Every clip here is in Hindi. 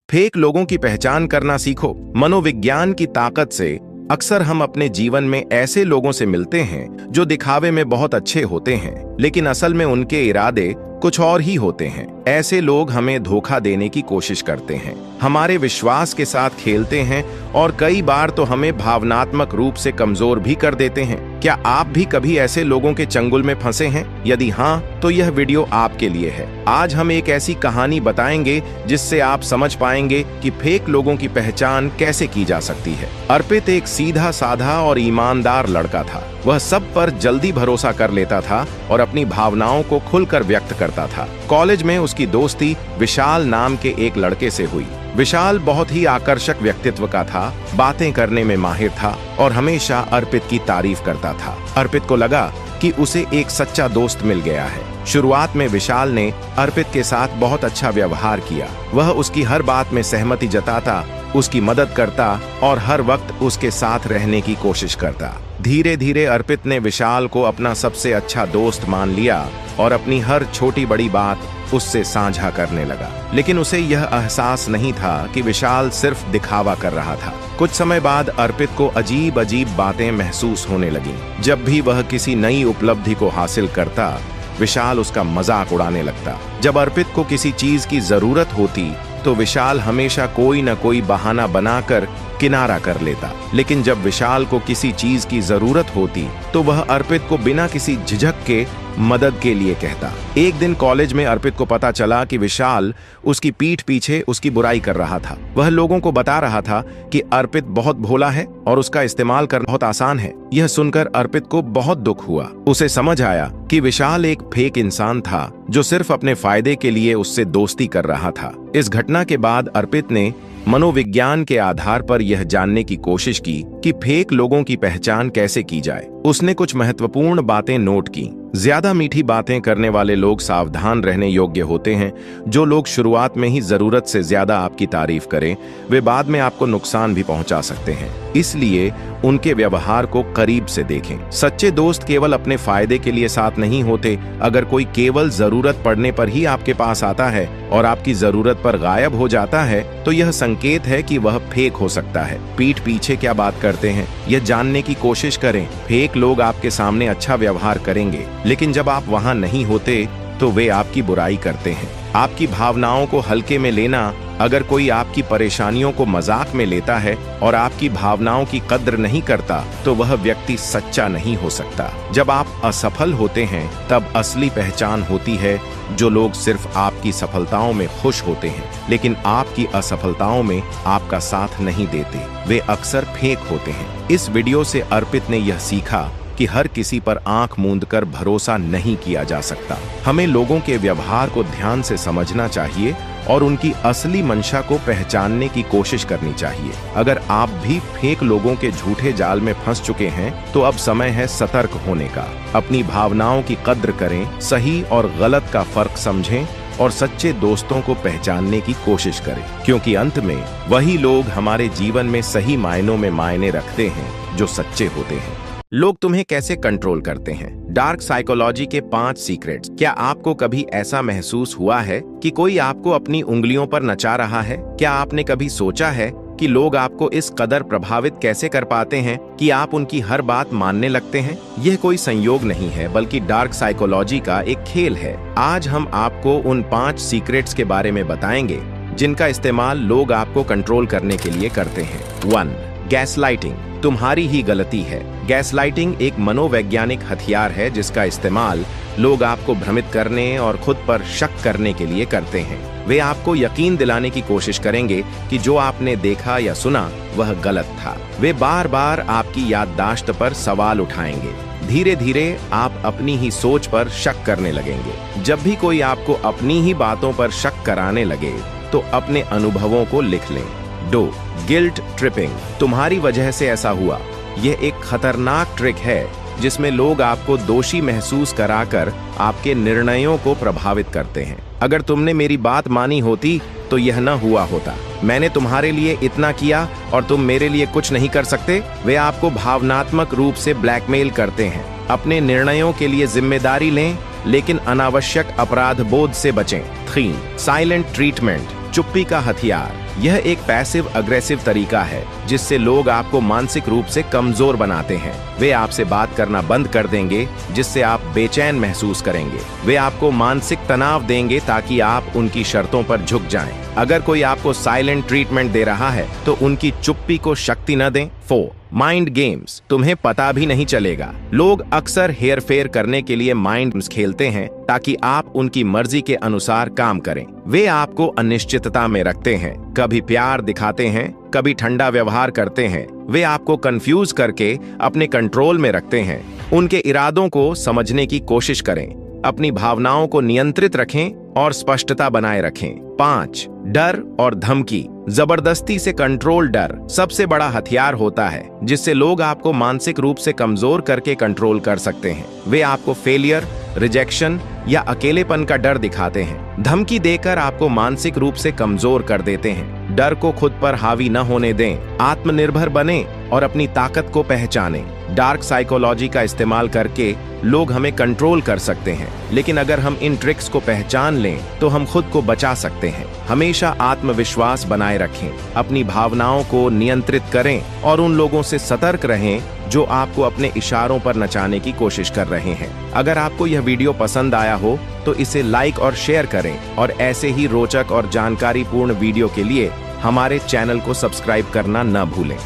फेक लोगों की पहचान करना सीखो। मनोविज्ञान की ताकत से अक्सर हम अपने जीवन में ऐसे लोगों से मिलते हैं जो दिखावे में बहुत अच्छे होते हैं, लेकिन असल में उनके इरादे कुछ और ही होते हैं। ऐसे लोग हमें धोखा देने की कोशिश करते हैं, हमारे विश्वास के साथ खेलते हैं और कई बार तो हमें भावनात्मक रूप से कमजोर भी कर देते हैं। क्या आप भी कभी ऐसे लोगों के चंगुल में फंसे हैं? यदि हाँ, तो यह वीडियो आपके लिए है। आज हम एक ऐसी कहानी बताएंगे जिससे आप समझ पाएंगे कि फेक लोगों की पहचान कैसे की जा सकती है। अर्पित एक सीधा साधा और ईमानदार लड़का था। वह सब पर जल्दी भरोसा कर लेता था और अपनी भावनाओं को खुलकर व्यक्त करता था। कॉलेज में उसकी दोस्ती विशाल नाम के एक लड़के से हुई। विशाल बहुत ही आकर्षक व्यक्तित्व का था, बातें करने में माहिर था और हमेशा अर्पित की तारीफ करता था। अर्पित को लगा कि उसे एक सच्चा दोस्त मिल गया है। शुरुआत में विशाल ने अर्पित के साथ बहुत अच्छा व्यवहार किया। वह उसकी हर बात में सहमति जताता, उसकी मदद करता और हर वक्त उसके साथ रहने की कोशिश करता। धीरे धीरे अर्पित ने विशाल को अपना सबसे अच्छा दोस्त मान लिया और अपनी हर छोटी बड़ी बात उससे साझा करने लगा। लेकिन उसे यह एहसास नहीं था कि विशाल सिर्फ दिखावा कर रहा था। कुछ समय बाद अर्पित को अजीब अजीब बातें महसूस होने लगीं। जब भी वह किसी नई उपलब्धि को हासिल करता, विशाल उसका मजाक उड़ाने लगता। जब अर्पित को किसी चीज की जरूरत होती तो विशाल हमेशा कोई न कोई बहाना बनाकर किनारा कर लेता। लेकिन जब विशाल को किसी चीज की जरूरत होती तो वह अर्पित को बिना किसी झिझक के मदद के लिए कहता। एक दिन कॉलेज में अर्पित को पता चला कि विशाल उसकी पीठ पीछे उसकी बुराई कर रहा था। वह लोगों को बता रहा था कि अर्पित बहुत भोला है और उसका इस्तेमाल करना बहुत आसान है। यह सुनकर अर्पित को बहुत दुख हुआ। उसे समझ आया कि विशाल एक फेक इंसान था जो सिर्फ अपने फायदे के लिए उससे दोस्ती कर रहा था। इस घटना के बाद अर्पित ने मनोविज्ञान के आधार पर यह जानने की कोशिश की कि फेक लोगों की पहचान कैसे की जाए। उसने कुछ महत्वपूर्ण बातें नोट की। ज्यादा मीठी बातें करने वाले लोग सावधान रहने योग्य होते हैं। जो लोग शुरुआत में ही जरूरत से ज्यादा आपकी तारीफ करें, वे बाद में आपको नुकसान भी पहुंचा सकते हैं। इसलिए उनके व्यवहार को करीब से देखें। सच्चे दोस्त केवल अपने फायदे के लिए साथ नहीं होते। अगर कोई केवल जरूरत पड़ने पर ही आपके पास आता है और आपकी जरूरत पर गायब हो जाता है, तो यह संकेत है कि वह फेक हो सकता है। पीठ पीछे क्या बात करते हैं, यह जानने की कोशिश करें। फेक लोग आपके सामने अच्छा व्यवहार करेंगे, लेकिन जब आप वहां नहीं होते तो वे आपकी बुराई करते हैं। आपकी भावनाओं को हल्के में लेना। अगर कोई आपकी परेशानियों को मजाक में लेता है और आपकी भावनाओं की कद्र नहीं करता, तो वह व्यक्ति सच्चा नहीं हो सकता। जब आप असफल होते हैं तब असली पहचान होती है। जो लोग सिर्फ आपकी सफलताओं में खुश होते हैं लेकिन आपकी असफलताओं में आपका साथ नहीं देते, वे अक्सर फेक होते हैं। इस वीडियो से अर्पित ने यह सीखा कि हर किसी पर आंख मूंदकर भरोसा नहीं किया जा सकता। हमें लोगों के व्यवहार को ध्यान से समझना चाहिए और उनकी असली मंशा को पहचानने की कोशिश करनी चाहिए। अगर आप भी फेक लोगों के झूठे जाल में फंस चुके हैं तो अब समय है सतर्क होने का। अपनी भावनाओं की कद्र करें, सही और गलत का फर्क समझें और सच्चे दोस्तों को पहचानने की कोशिश करें, क्योंकि अंत में वही लोग हमारे जीवन में सही मायनों में मायने रखते हैं जो सच्चे होते हैं। लोग तुम्हें कैसे कंट्रोल करते हैं? डार्क साइकोलॉजी के 5 सीक्रेट्स। क्या आपको कभी ऐसा महसूस हुआ है कि कोई आपको अपनी उंगलियों पर नचा रहा है? क्या आपने कभी सोचा है कि लोग आपको इस कदर प्रभावित कैसे कर पाते हैं कि आप उनकी हर बात मानने लगते हैं? यह कोई संयोग नहीं है, बल्कि डार्क साइकोलॉजी का एक खेल है। आज हम आपको उन 5 सीक्रेट्स के बारे में बताएंगे जिनका इस्तेमाल लोग आपको कंट्रोल करने के लिए करते हैं। 1. गैसलाइटिंग। तुम्हारी ही गलती है। गैसलाइटिंग एक मनोवैज्ञानिक हथियार है जिसका इस्तेमाल लोग आपको भ्रमित करने और खुद पर शक करने के लिए करते हैं। वे आपको यकीन दिलाने की कोशिश करेंगे कि जो आपने देखा या सुना वह गलत था। वे बार बार आपकी याददाश्त पर सवाल उठाएंगे। धीरे धीरे आप अपनी ही सोच पर शक करने लगेंगे। जब भी कोई आपको अपनी ही बातों पर शक कराने लगे तो अपने अनुभवों को लिख लें। 2. Guilt tripping. तुम्हारी वजह से ऐसा हुआ। यह एक खतरनाक ट्रिक है जिसमें लोग आपको दोषी महसूस कराकर आपके निर्णयों को प्रभावित करते हैं। अगर तुमने मेरी बात मानी होती तो यह न हुआ होता। मैंने तुम्हारे लिए इतना किया और तुम मेरे लिए कुछ नहीं कर सकते। वे आपको भावनात्मक रूप से ब्लैकमेल करते हैं। अपने निर्णयों के लिए जिम्मेदारी लें, लेकिन अनावश्यक अपराध बोध से बचें। 3. Silent treatment. चुप्पी का हथियार। यह एक पैसिव अग्रेसिव तरीका है जिससे लोग आपको मानसिक रूप से कमजोर बनाते हैं। वे आपसे बात करना बंद कर देंगे जिससे आप बेचैन महसूस करेंगे। वे आपको मानसिक तनाव देंगे ताकि आप उनकी शर्तों पर झुक जाएं। अगर कोई आपको साइलेंट ट्रीटमेंट दे रहा है तो उनकी चुप्पी को शक्ति न दें। 4. माइंड गेम्स, तुम्हें पता भी नहीं चलेगा। लोग अक्सर हेर फेर करने के लिए माइंड गेम्स खेलते हैं ताकि आप उनकी मर्जी के अनुसार काम करें। वे आपको अनिश्चितता में रखते हैं, कभी प्यार दिखाते हैं, कभी ठंडा व्यवहार करते हैं। वे आपको कंफ्यूज करके अपने कंट्रोल में रखते हैं। उनके इरादों को समझने की कोशिश करें, अपनी भावनाओं को नियंत्रित रखें और स्पष्टता बनाए रखें। 5. डर और धमकी, जबरदस्ती से कंट्रोल। डर सबसे बड़ा हथियार होता है जिससे लोग आपको मानसिक रूप से कमजोर करके कंट्रोल कर सकते हैं। वे आपको फेलियर, रिजेक्शन या अकेलेपन का डर दिखाते हैं। धमकी देकर आपको मानसिक रूप से कमजोर कर देते हैं। डर को खुद पर हावी न होने दें, आत्मनिर्भर बने और अपनी ताकत को पहचानें। डार्क साइकोलॉजी का इस्तेमाल करके लोग हमें कंट्रोल कर सकते हैं, लेकिन अगर हम इन ट्रिक्स को पहचान लें तो हम खुद को बचा सकते हैं। हमेशा आत्मविश्वास बनाए रखें, अपनी भावनाओं को नियंत्रित करें और उन लोगों से सतर्क रहें जो आपको अपने इशारों पर नचाने की कोशिश कर रहे हैं। अगर आपको यह वीडियो पसंद आया हो तो इसे लाइक और शेयर करें और ऐसे ही रोचक और जानकारीपूर्ण वीडियो के लिए हमारे चैनल को सब्सक्राइब करना न भूलें।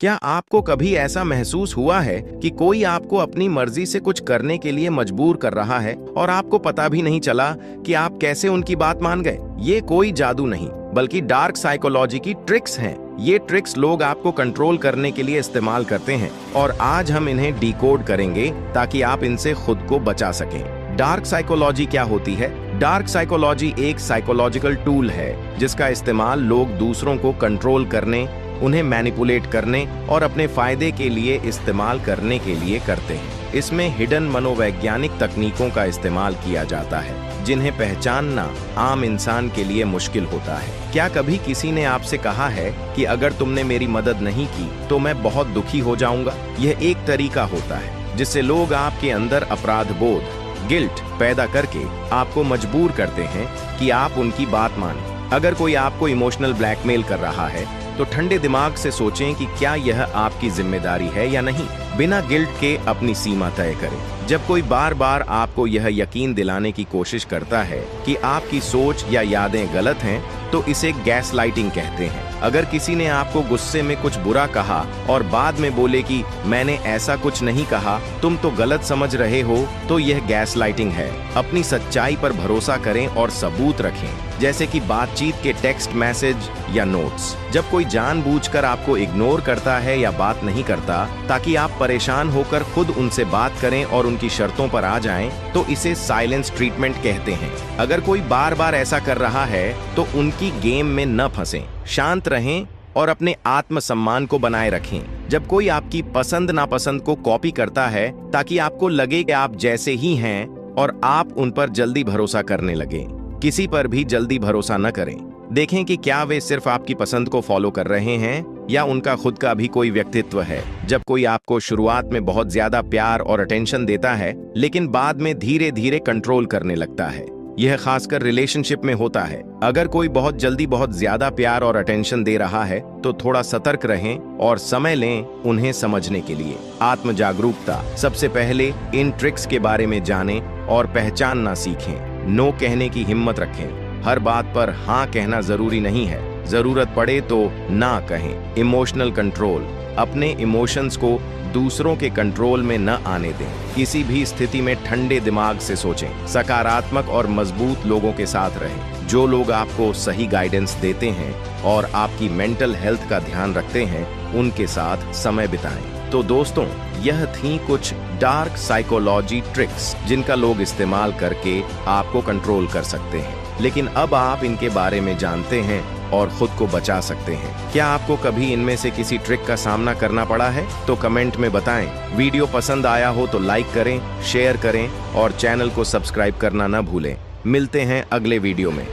क्या आपको कभी ऐसा महसूस हुआ है कि कोई आपको अपनी मर्जी से कुछ करने के लिए मजबूर कर रहा है और आपको पता भी नहीं चला कि आप कैसे उनकी बात मान गए? ये कोई जादू नहीं बल्कि डार्क साइकोलॉजी की ट्रिक्स हैं। ये ट्रिक्स लोग आपको कंट्रोल करने के लिए इस्तेमाल करते हैं और आज हम इन्हें डिकोड करेंगे ताकि आप इनसे खुद को बचा सकें। डार्क साइकोलॉजी क्या होती है? डार्क साइकोलॉजी एक साइकोलॉजिकल टूल है जिसका इस्तेमाल लोग दूसरों को कंट्रोल करने, उन्हें मैनिपुलेट करने और अपने फायदे के लिए इस्तेमाल करने के लिए करते हैं। इसमें हिडन मनोवैज्ञानिक तकनीकों का इस्तेमाल किया जाता है जिन्हें पहचानना आम इंसान के लिए मुश्किल होता है। क्या कभी किसी ने आपसे कहा है कि अगर तुमने मेरी मदद नहीं की तो मैं बहुत दुखी हो जाऊंगा? यह एक तरीका होता है जिससे लोग आपके अंदर अपराध बोध, गिल्ट पैदा करके आपको मजबूर करते हैं कि आप उनकी बात मानें। अगर कोई आपको इमोशनल ब्लैकमेल कर रहा है तो ठंडे दिमाग से सोचें कि क्या यह आपकी जिम्मेदारी है या नहीं। बिना गिल्ट के अपनी सीमा तय करें। जब कोई बार बार आपको यह यकीन दिलाने की कोशिश करता है कि आपकी सोच या यादें गलत हैं तो इसे गैसलाइटिंग कहते हैं। अगर किसी ने आपको गुस्से में कुछ बुरा कहा और बाद में बोले कि मैंने ऐसा कुछ नहीं कहा, तुम तो गलत समझ रहे हो, तो यह गैसलाइटिंग है। अपनी सच्चाई पर भरोसा करें और सबूत रखें, जैसे कि बातचीत के टेक्स्ट मैसेज या नोट्स। जब कोई जानबूझकर आपको इग्नोर करता है या बात नहीं करता ताकि आप परेशान होकर खुद उनसे बात करें और उनकी शर्तों पर आ जाएं, तो इसे साइलेंस ट्रीटमेंट कहते हैं। अगर कोई बार बार ऐसा कर रहा है तो उनकी गेम में न फंसें, शांत रहें और अपने आत्मसम्मान को बनाए रखें। जब कोई आपकी पसंद नापसंद को कॉपी करता है ताकि आपको लगे कि आप जैसे ही हैं और आप उन पर जल्दी भरोसा करने लगें, किसी पर भी जल्दी भरोसा न करें। देखें कि क्या वे सिर्फ आपकी पसंद को फॉलो कर रहे हैं या उनका खुद का भी कोई व्यक्तित्व है। जब कोई आपको शुरुआत में बहुत ज्यादा प्यार और अटेंशन देता है लेकिन बाद में धीरे धीरे कंट्रोल करने लगता है, यह खासकर रिलेशनशिप में होता है। अगर कोई बहुत जल्दी बहुत ज्यादा प्यार और अटेंशन दे रहा है तो थोड़ा सतर्क रहें और समय लें उन्हें समझने के लिए। आत्म जागरूकता, सबसे पहले इन ट्रिक्स के बारे में जानें और पहचानना सीखें। नो कहने की हिम्मत रखें। हर बात पर हाँ कहना जरूरी नहीं है, जरूरत पड़े तो ना कहें। इमोशनल कंट्रोल, अपने इमोशंस को दूसरों के कंट्रोल में न आने दें। किसी भी स्थिति में ठंडे दिमाग से सोचें। सकारात्मक और मजबूत लोगों के साथ रहें, जो लोग आपको सही गाइडेंस देते हैं और आपकी मेंटल हेल्थ का ध्यान रखते हैं, उनके साथ समय बिताएं। तो दोस्तों, यह थी कुछ डार्क साइकोलॉजी ट्रिक्स जिनका लोग इस्तेमाल करके आपको कंट्रोल कर सकते हैं, लेकिन अब आप इनके बारे में जानते हैं और खुद को बचा सकते हैं। क्या आपको कभी इनमें से किसी ट्रिक का सामना करना पड़ा है? तो कमेंट में बताएं। वीडियो पसंद आया हो तो लाइक करें, शेयर करें और चैनल को सब्सक्राइब करना न भूलें। मिलते हैं अगले वीडियो में।